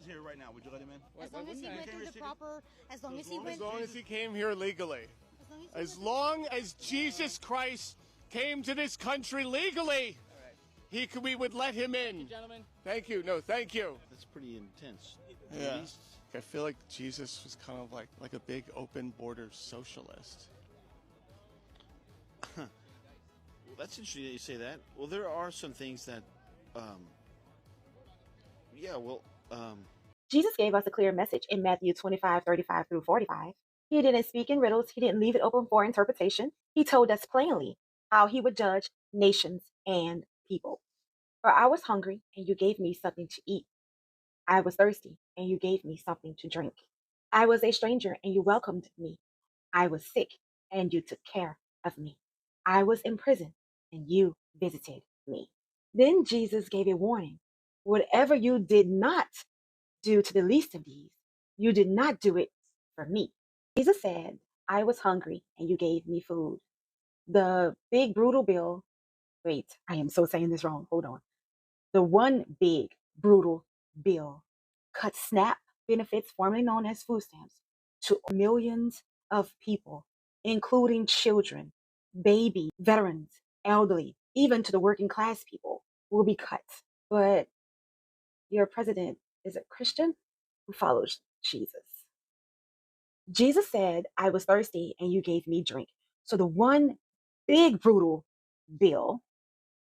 here right now. Would you let him in? As long as he went through the proper, as long as he went. As long as he came here legally. As long as Jesus Christ came to this country legally, we would let him in. Thank you, gentlemen. Thank you. No, thank you. That's pretty intense. Yeah. I feel like Jesus was kind of like a big open border socialist. Well, that's interesting that you say that. Well, there are some things that, Jesus gave us a clear message in Matthew 25:35 through 45. He didn't speak in riddles. He didn't leave it open for interpretation. He told us plainly how he would judge nations and people. For I was hungry, and you gave me something to eat. I was thirsty, and you gave me something to drink. I was a stranger, and you welcomed me. I was sick, and you took care of me. I was in prison, and you visited me. Then Jesus gave a warning. Whatever you did not do to the least of these, you did not do it for me. Jesus said, I was hungry, and you gave me food. The big brutal bill, wait, I am so saying this wrong. Hold on. The one big brutal bill cut SNAP benefits, formerly known as food stamps, to millions of people, including children, baby, veterans, elderly, even to the working class people will be cut. But your president is a Christian who follows Jesus. Jesus said, I was thirsty and you gave me drink. So the one big brutal bill,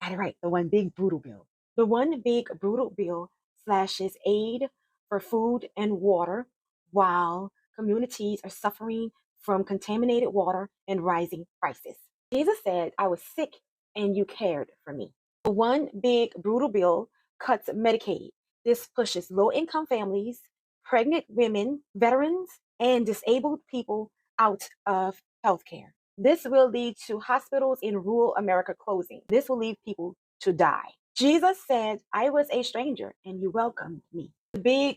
got it right, the one big brutal bill. The one big brutal bill slashes aid for food and water while communities are suffering from contaminated water and rising prices. Jesus said, I was sick and you cared for me. The one big brutal bill cuts Medicaid. This pushes low-income families, pregnant women, veterans, and disabled people out of healthcare. This will lead to hospitals in rural America closing. This will leave people to die. Jesus said, I was a stranger and you welcomed me. The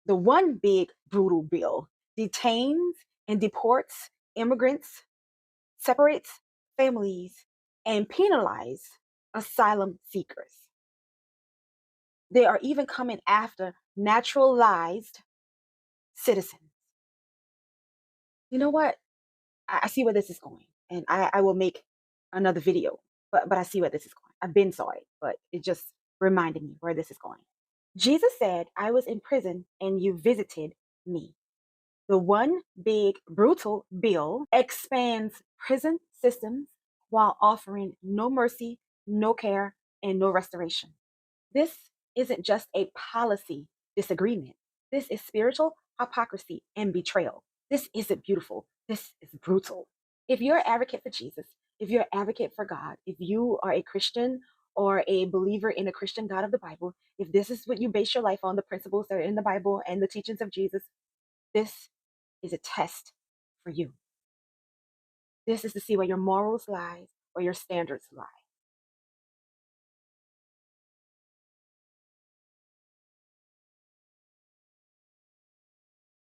one big brutal bill detains and deports immigrants, separates families, and penalizes asylum seekers. They are even coming after naturalized citizens. You know what? I see where this is going, and I will make another video, but I see where this is going. I've been saw it, but it just reminded me where this is going. Jesus said, I was in prison and you visited me. The one big brutal bill expands prison systems while offering no mercy, no care, and no restoration. This isn't just a policy disagreement. This is spiritual hypocrisy and betrayal. This isn't beautiful. This is brutal. If you're an advocate for Jesus, if you're an advocate for God, if you are a Christian or a believer in a Christian God of the Bible, if this is what you base your life on, the principles that are in the Bible and the teachings of Jesus, this is a test for you. This is to see where your morals lie or your standards lie.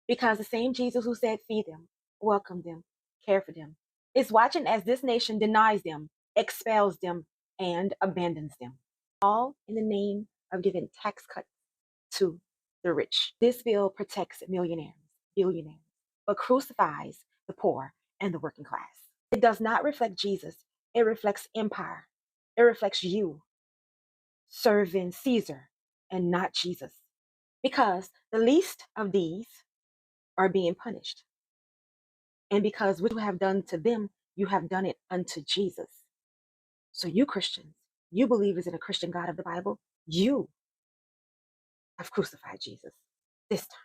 Because the same Jesus who said, feed them, welcome them, care for them, is watching as this nation denies them, expels them, and abandons them. All in the name of giving tax cuts to the rich. This bill protects millionaires, billionaires, but crucifies the poor and the working class. It does not reflect Jesus. It reflects empire. It reflects you serving Caesar and not Jesus. Because the least of these are being punished. And because what you have done to them, you have done it unto Jesus. So you Christians, you believers in a Christian God of the Bible, you have crucified Jesus this time.